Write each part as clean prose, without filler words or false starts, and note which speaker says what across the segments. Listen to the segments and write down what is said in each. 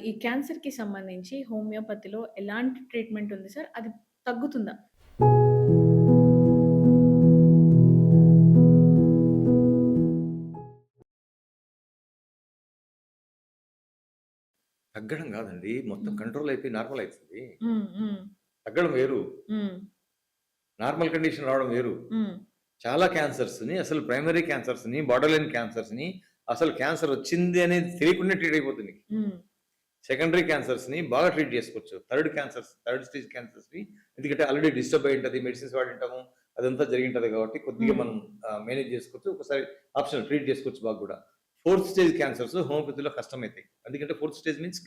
Speaker 1: ఈ క్యాన్సర్‌కి సంబంధించి హోమియోపతిలో ఎలాంటి ట్రీట్మెంట్ ఉంది సార్? అది తగ్గుతుందా?
Speaker 2: తగ్గడం గాదండి. మొత్తం
Speaker 1: హ్మ్.
Speaker 2: కంట్రోల్ అయిపోయి నార్మల్ అయితది.
Speaker 1: హ్మ్. హ్మ్.
Speaker 2: తగ్గడం వేరు.
Speaker 1: హ్మ్.
Speaker 2: నార్మల్ కండిషన్ రావడం వేరు.
Speaker 1: హ్మ్.
Speaker 2: చాలా క్యాన్సర్స్‌ని అసలు ప్రైమరీ క్యాన్సర్స్‌ని, బార్డర్ లైన్ క్యాన్సర్స్‌ని అసలు క్యాన్సర్ వచ్చింది అనేది తెలియకుండా ట్రీట్ అయిపోతుంది నీకు.
Speaker 1: హ్మ్.
Speaker 2: సెకండరీ క్యాన్సర్స్‌ని బాగా ట్రీట్ చేసుకోవచ్చు. థర్డ్ స్టేజ్ క్యాన్సర్స్‌ని ఎందుకంటే ఆల్రెడీ డిస్టర్బ్ అయి ఉంటది. మెడిసిన్స్ వాడింటాము. అదంతా జరిగింటది కాబట్టి కొద్దిగా
Speaker 1: హ్మ్.
Speaker 2: మనం మేనేజ్ చేసుకోవచ్చు. ఒకసారి ఆప్షనల్ ట్రీట్ చేసుకోవచ్చు బాగా గూడా. ఫోర్త్ స్టేజ్ క్యాన్సర్స్ హోమియోపతిలో కష్టమైతాయి. ఎందుకంటే ఫోర్త్ స్టేజ్ మీన్స్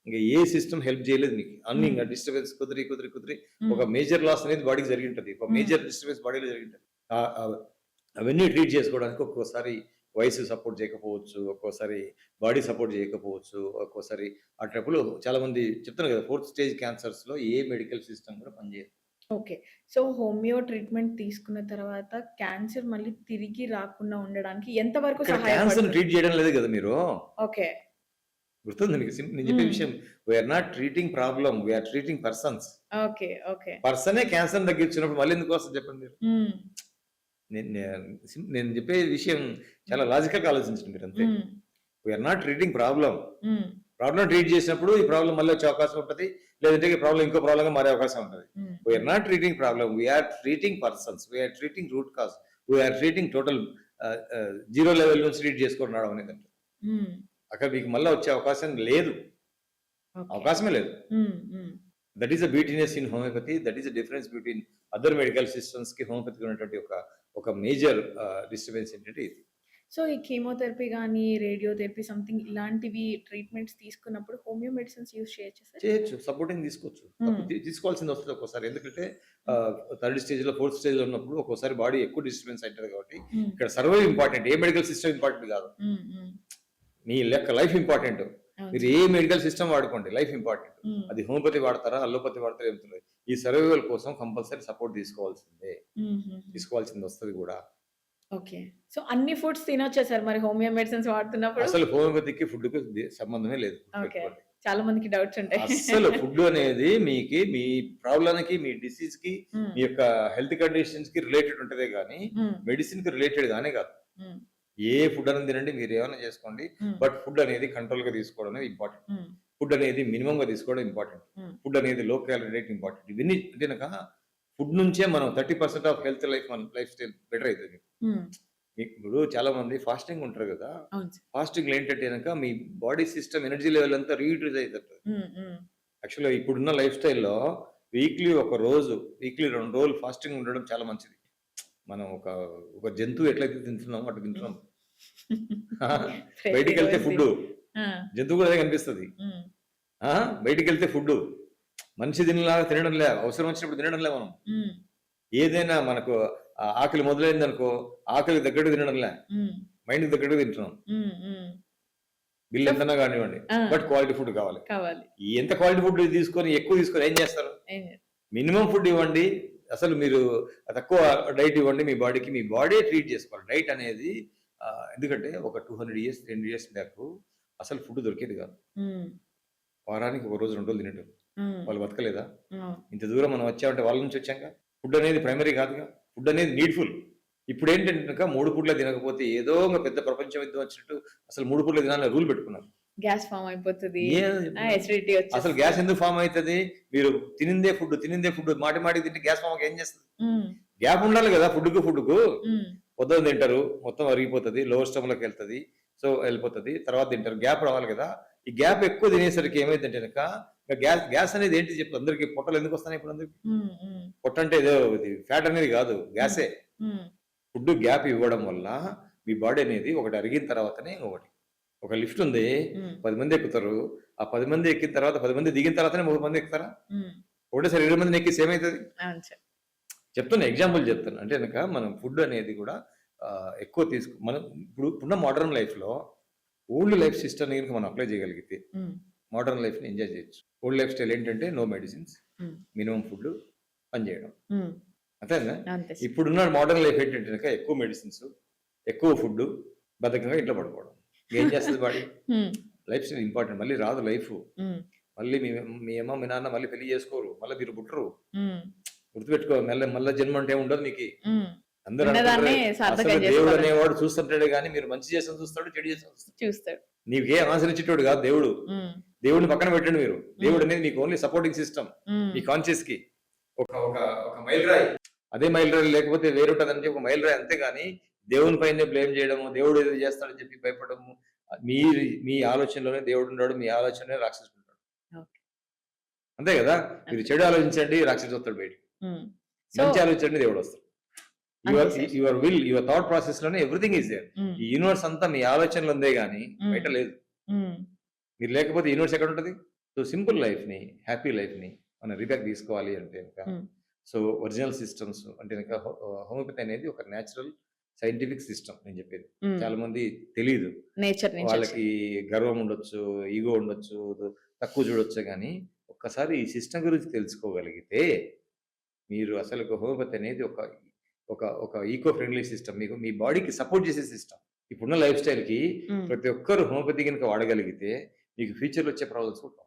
Speaker 2: ఇంక ఏ సిస్టమ్ హెల్ప్ చేయలేదు నీకు. అన్నీ
Speaker 1: హ్మ్.
Speaker 2: ఇంగ డిస్టర్బెన్స్ కుదిరి
Speaker 1: హ్మ్.
Speaker 2: ఒక మేజర్ లాస్ అనేది బాడీకి జరిగింటది. ఒక
Speaker 1: హ్మ్.
Speaker 2: మేజర్ డిస్టర్బెన్స్ బాడీలో జరిగింటది. ఆహ్, ఆహ్, అవన్నీ ట్రీట్ చేసుకోవడానికి ఒక్కోసారి వయసు సపోర్ట్ చేయకపోవచ్చు. ఒక్కోసారి బాడీ సపోర్ట్ చేయకపోవచ్చు. ఒక్కోసారి అట్లాప్పుడు చాలామంది చెప్తాను కదా! ఫోర్త్ స్టేజ్ క్యాన్సర్స్‌లో ఏ మెడికల్ సిస్టమ్ కూడా పనిచేయదు.
Speaker 1: ఓకే. సో, హోమియో ట్రీట్మెంట్ తీసుకున్న తర్వాత క్యాన్సర్ మళ్ళీ తిరిగి రాకుండా ఉండడానికి ఎంత వరకు
Speaker 2: ఇక్కడ క్యాన్సర్‌ని
Speaker 1: సహాయపడుతుంది?
Speaker 2: ట్రీట్ చేయడం లేదు కదా మీరు.
Speaker 1: ఓకే.
Speaker 2: గుర్తుందా మీకు? నేను చెప్పే
Speaker 1: హ్మ్.
Speaker 2: విషయం we are not treating problem. We are treating persons.
Speaker 1: Okay. Okay.
Speaker 2: పర్సనే క్యాన్సర్‌ని తగ్గించినప్పుడు మళ్ళీ ఎందుకు వస్తది చెప్పండి మీరు?
Speaker 1: హ్మ్.
Speaker 2: నేను చెప్పే విషయం
Speaker 1: హ్మ్.
Speaker 2: చాలా లాజికల్‌గా ఆలోచించండి మీరంతే.
Speaker 1: Hmm.
Speaker 2: We are not treating problem.
Speaker 1: Hmm.
Speaker 2: Problem treat చేసినప్పుడు ఈ ప్రాబ్లమ్ మళ్ళీ వచ్చే అవకాశం ఉంటది. లేదంటే ఈ ప్రాబ్లమ్ ఇంకో ప్రాబ్లమ్‌గా మారే అవకాశం ఉంటది.
Speaker 1: Hmm.
Speaker 2: We are
Speaker 1: hmm.
Speaker 2: Not treating problem. We are treating persons. We are treating root cause. We are treating total zero level నుంచి ట్రీట్ చేసుకొని రావడం అనేదండి.
Speaker 1: హ్మ్.
Speaker 2: అక్కడ మీకు మళ్ళా వచ్చే అవకాశం లేదు.
Speaker 1: ఓకే.
Speaker 2: అవకాశమే లేదు.
Speaker 1: హ్మ్. హ్మ్.
Speaker 2: That is the beautiness in homeopathy. That is the difference between other medical సిస్టమ్స్‌కి హోమియోపతికి ఉన్నటువంటి ఒక మేజర్ డిస్టర్బెన్స్ ఏంటంటే ఇది.
Speaker 1: సో, ఈ కీమోథెరపీ గాని, రేడియోథెరపీ సంథింగ్ ఇలాంటివి ట్రీట్మెంట్స్ తీసుకున్నప్పుడు హోమియో మెడిసిన్స్ యూజ్ చేయొచ్చా సార్?
Speaker 2: చేయొచ్చు. సపోర్టింగ్ తీసుకోవచ్చు.
Speaker 1: హ్మ్.
Speaker 2: అప్పుడు తీసుకోవాల్సిందొస్తది ఒక్కోసారి. ఎందుకంటే
Speaker 1: హ్మ్.
Speaker 2: థర్డ్ స్టేజ్‌లో, ఫోర్త్ స్టేజ్‌లో ఉన్నప్పుడు ఒక్కోసారి బాడీ ఎక్కువ డిస్టర్బెన్స్ అయితది కాబట్టి,
Speaker 1: హ్మ్.
Speaker 2: ఇక్కడ సర్వైవ్ ఇంపార్టెంట్. ఏ మెడికల్ సిస్టమ్ ఇంపార్టెంట్ కాదు.
Speaker 1: హ్మ్. హ్మ్.
Speaker 2: మీ లెక్క లైఫ్ ఇంపార్టెంట్.
Speaker 1: అవును
Speaker 2: మీరు
Speaker 1: సార్.
Speaker 2: ఏ మెడికల్ సిస్టమ్ వాడుకోండి. Life important.
Speaker 1: హ్మ్.
Speaker 2: అది హోమియోపతి వాడతారా? అలోపతి వాడతారా? ఏం తెలీదు. ఈ సర్వైవల్ కోసం కంపల్సరీ సపోర్ట్ తీసుకోవాల్సిందే.
Speaker 1: హుహుహు.
Speaker 2: తీసుకోవాల్సిందొస్తది గూడా.
Speaker 1: ఓకే. సో, అన్ని ఫుడ్స్ తినొచ్చా సార్ మరి హోమియో మెడిసిన్స్ వాడుతున్నప్పుడు?
Speaker 2: అసలు హోమియోపతికి, ఫుడ్‌కి సంబంధమే లేదు.
Speaker 1: ఓకే.
Speaker 2: గుర్తుపెట్టుకోండి.
Speaker 1: చాలా మందికి డౌట్స్ ఉంటాయి.
Speaker 2: అస్సలు ఫుడ్ అనేది మీ ప్రాబ్లమ్‌కి, మీ డిసీజ్‌కి,
Speaker 1: హ్మ్.
Speaker 2: మీ యొక్క హెల్త్ కండిషన్స్‌కి రిలేటెడ్ ఉంటదే గానీ,
Speaker 1: హ్మ్.
Speaker 2: మెడిసిన్‌కి రిలేటెడ్ గానే కాదు.
Speaker 1: హ్మ్.
Speaker 2: ఏ ఫుడ్ అన్నా తినండి, మీరేమన్నా చేసుకోండి.
Speaker 1: హ్మ్.
Speaker 2: బట్ ఫుడ్ అనేది కంట్రోల్‌గా తీసుకోవడం అనేది ఇంపార్టెంట్.
Speaker 1: హ్మ్.
Speaker 2: ఫుడ్ అనేది మినిమమ్‌గా తీసుకోవడం ఇంపార్టెంట్.
Speaker 1: హ్మ్.
Speaker 2: ఫుడ్ అనేది లో క్యాలరీ డైట్ ఇంపార్టెంట్. ఇవన్నీ అంటే గనక ఫుడ్ నుంచే మనం 30% ఆఫ్ హెల్త్ మన లైఫ్ స్టైల్ బెటర్ అయితది.
Speaker 1: హ్మ్.
Speaker 2: మీకు ఇప్పుడు చాలామంది ఫాస్టింగ్ ఉంటారు గదా!
Speaker 1: అవును సార్.
Speaker 2: ఫాస్టింగ్‌లో ఏంటంటే గనక మీ బాడీ సిస్టమ్ ఎనర్జీ లెవెల్ అంతా రీయూటిలైజ్ అయితది.
Speaker 1: హ్మ్. హ్మ్.
Speaker 2: యాక్చువల్‌గా ఇప్పుడున్న లైఫ్ స్టైల్‌లో వీక్లీ 2 రోజులు ఫాస్టింగ్ ఉండడం చాలా మంచిది. మనం ఒక జంతువు ఎట్లయితే తింటున్నామో అట్లా
Speaker 1: హ్మ్.
Speaker 2: తింటున్నాం. బయటికెళ్తే
Speaker 1: ప్రతిరోజు
Speaker 2: ఫుడ్డు.
Speaker 1: తిని ఆ!
Speaker 2: జంతువు కూడా అదే కనిపిస్తది.
Speaker 1: హ్మ్.
Speaker 2: ఆ! బయటికెళ్తే ఫుడ్డు. మనిషి తినేలాగా తినడంలే. అవసరం వచ్చినప్పుడు తినడంలే మనం.
Speaker 1: హ్మ్.
Speaker 2: ఏదైనా మనకు ఆకలి మొదలైందనుకో, ఆకలికి తగ్గట్టు తినడంలే.
Speaker 1: హ్మ్.
Speaker 2: మైండ్‌కి తగ్గట్టుగా తింటున్నాం.
Speaker 1: హ్మ్. హ్మ్.
Speaker 2: బిల్
Speaker 1: సో
Speaker 2: ఎంతన్నా గానివ్వండి.
Speaker 1: ఆ!
Speaker 2: బట్ క్వాలిటీ ఫుడ్ కావాలి.
Speaker 1: కావాలి.
Speaker 2: ఎంత క్వాలిటీ ఫుడ్ ఎక్కువ తీసుకొని ఏం చేస్తారు?
Speaker 1: ఏం
Speaker 2: మినిమమ్ ఫుడ్ ఇవ్వండి. అసలు మీరు తక్కువ డైట్ ఇవ్వండి మీ బాడీకి. మీ బాడీయే ట్రీట్ చేసుకోవాలి. డైట్ అనేది ఎందుకంటే ఒక 200 ఇయర్స్, 300 ఇయర్స్ బ్యాకు అసలు ఫుడ్ దొరికేది కాదు.
Speaker 1: హ్మ్.
Speaker 2: వారానికి ఒక రోజు, 2 రోజులు తినేటోళ్ళు.
Speaker 1: హ్మ్.
Speaker 2: వాళ్ళు బతకలేదా?
Speaker 1: అవును.
Speaker 2: ఇంత దూరం మనం వచ్చామంటే వాళ్ళ నుంచి వచ్చాంగా. ఫుడ్ అనేది ప్రైమరీ కాదుగా. ఫుడ్ అనేది నీడ్‌ఫుల్. ఇప్పుడేంటంటే గనక 3 పూట్ల తినకపోతే ఏదో ఒక పెద్ద ప్రపంచం యుద్ధం వచ్చినట్టు అసలు 3 పూట్ల తినాలని రూల్ పెట్టుకున్నారు.
Speaker 1: గ్యాస్ ఫార్మ్ అయిపోతది.
Speaker 2: చెప్పండి.
Speaker 1: అసిడిటీ
Speaker 2: అసలు
Speaker 1: వచ్చేస్తది.
Speaker 2: గ్యాస్ ఎందుకు ఫార్మ్ అయితది? మీరు తినిందే ఫుడ్ మాటికి తింటే గ్యాస్ ఫార్మ్ ఏం చేస్తది?
Speaker 1: హ్మ్.
Speaker 2: గ్యాప్ ఉండాలి గదా! ఫుడ్‌కు.
Speaker 1: హ్మ్.
Speaker 2: పొద్దున తింటారు. మొత్తం అరిగిపోతది. లోవర్ స్టమక్‌లోకెళ్తది. సో, ఎళ్ళిపోతది. తర్వాత తింటారు. గ్యాప్ రావాలి గదా! ఈ గ్యాప్ ఎక్కువ తినేసరికి ఏమైద్దంటే గనక గ్యాస్ గ్యాస్ అనేది ఏంటి చెప్పు అందరికి పొట్టలు ఎందుకొస్తున్నాయి ఇప్పుడు అందరికి?
Speaker 1: హ్మ్. హ్మ్.
Speaker 2: పొట్ట అంటే ఏదో ఇది ఫ్యాట్ అనేది గాదు.
Speaker 1: హ్మ్.
Speaker 2: గ్యాసే.
Speaker 1: హ్మ్.
Speaker 2: ఫుడ్ గ్యాప్ ఇవ్వడం వల్ల మీ బాడీ అనేది ఒకటి అరిగిన తర్వాతనే ఇంకొకటి. ఒక లిఫ్ట్ ఉంది.
Speaker 1: హ్మ్.
Speaker 2: 10 మంది ఎక్కుతారు. ఆ 10 మంది ఎక్కిన తర్వాత 10 మంది దిగిన తర్వాతనే 30 మంది ఎక్కుతారా?
Speaker 1: హ్మ్.
Speaker 2: ఒకటేసారి 20 మందిని ఎక్కిస్తే ఏమైతది?
Speaker 1: అవును సార్.
Speaker 2: చెప్తున్నా ఎగ్జాంపుల్ చెప్తున్నా. అంటే గనక మనం ఫుడ్ అనేది గూడా ఎక్కువ మనం ఇప్పుడున్న మోడర్న్ లైఫ్‌లో ఓల్డ్ లైఫ్ సిస్టమ్‌ని గనుక మనం అప్లై చేయగలిగితే
Speaker 1: హ్మ్.
Speaker 2: మోడర్న్ లైఫ్‌ని ఎంజాయ్ చేయొచ్చు. ఓల్డ్ లైఫ్ స్టైల్ ఏంటంటే నో మెడిసిన్స్,
Speaker 1: హ్మ్.
Speaker 2: మినిమమ్ ఫుడ్, పని చేయడం.
Speaker 1: హ్మ్.
Speaker 2: అంతేనా?
Speaker 1: అంతే సార్.
Speaker 2: ఇప్పుడున్న మోడర్న్ లైఫ్ ఏంటంటే గనక ఎక్కువ మెడిసిన్స్, ఎక్కువ ఫుడ్, బద్ధకంగా ఇంట్లో పడుకోవడం. ఏం చేస్తది బాడీ?
Speaker 1: హ్మ్.
Speaker 2: Life style important. మళ్ళీ రాదు లైఫ్.
Speaker 1: హ్మ్.
Speaker 2: మళ్ళీ మీ అమ్మ, మీ నాన్న మళ్ళీ పెళ్లి చేసుకోరు. మళ్ళీ మీరు పుట్టరు.
Speaker 1: హ్మ్.
Speaker 2: గుర్తుపెట్టుకో మళ్ళా జన్మ అంటే ఉండదు మీకి.
Speaker 1: హ్మ్.
Speaker 2: అందరూ అనుకుంటారు
Speaker 1: ఉన్నదాన్నే
Speaker 2: అసలు
Speaker 1: సార్థకం
Speaker 2: దేవుడు
Speaker 1: చేసుకోవాలని
Speaker 2: అనేవాడు చూస్తుంటాడే గానీ, మీరు మంచి చేసిన చూస్తాడు, చెడు చేసిన చూస్తాడు.
Speaker 1: చూస్తాడు.
Speaker 2: నీకే ఆన్సర్ ఇచ్చేటోడు కాదు దేవుడు.
Speaker 1: హ్మ్.
Speaker 2: దేవుడిని పక్కన పెట్టండి మీరు. దేవుడు
Speaker 1: హ్మ్.
Speaker 2: అనేది మీకు ఓన్లీ సపోర్టింగ్ సిస్టమ్.
Speaker 1: హ్మ్.
Speaker 2: మీ కాన్షియస్‌కి ఒక ఒక ఒక మైలురాయి. అదే మైలురాయి లేకపోతే వేరుంటదని చెప్పి ఒక మైలురాయి అంతేగాని దేవుని పైనే బ్లేమ్ చేయడము, దేవుడు ఏదో చేస్తాడని చెప్పి భయపడము. మీ మీ ఆలోచనలోనే దేవుడున్నాడు. మీ ఆలోచనలోనే రాక్షసుడున్నాడు.
Speaker 1: ఓకే.
Speaker 2: అంతే కదా! మీరు
Speaker 1: ఓకే.
Speaker 2: చెడు ఆలోచించండి రాక్షసుడొస్తాడు బయటికి.
Speaker 1: హ్మ్. సో
Speaker 2: మంచి ఆలోచించండి దేవుడొస్తాడు.
Speaker 1: అంతే సార్.
Speaker 2: యువర్ థాట్ ప్రాసెస్ లోనే ఎవ్రీథింగ్ ఈస్ దేర్.
Speaker 1: హ్మ్.
Speaker 2: ఈ యూనివర్స్ అంతా మీ ఆలోచనలో ఉందే గాని
Speaker 1: హ్మ్.
Speaker 2: బయట లేదు.
Speaker 1: హ్మ్.
Speaker 2: మీరు లేకపోతే యూనివర్స్ ఎక్కడ ఉంటది? సో సింపుల్ లైఫ్ ని, హ్యాపీ లైఫ్ ని మనం రీబ్యాక్ తీసుకోవాలి అంటే గనక
Speaker 1: హ్మ్.
Speaker 2: సో ఒరిజినల్ సిస్టమ్స్ అంటే గనక హోమియోపతి అనేది ఒక నేచురల్ సైంటిఫిక్ సిస్టమ్ నేను చెప్పేది.
Speaker 1: హ్మ్.
Speaker 2: చాలా మంది తెలీదు.
Speaker 1: నేచర్ నుంచి
Speaker 2: వాళ్ళకి
Speaker 1: వచ్చింది.
Speaker 2: గర్వం ఉండొచ్చు, ఈగో ఉండొచ్చు, తక్కువ చూడొచ్చు గానీ ఒక్కసారి ఈ సిస్టమ్ గురించి తెలుసుకోగలిగితే మీరు అసలు హోమియోపతి అనేది ఒక ఒక ఒక ఈకో ఫ్రెండ్లీ సిస్టమ్. మీకు మీ బాడీకి సపోర్ట్ చేసే సిస్టమ్. ఇప్పుడున్న లైఫ్ స్టైల్‌కి
Speaker 1: హ్మ్.
Speaker 2: ప్రతి ఒక్కరు హోమియోపతి గనుక వాడగలిగితే మీకు ఫ్యూచర్‌లో వచ్చే ప్రాబ్లమ్స్ కూడా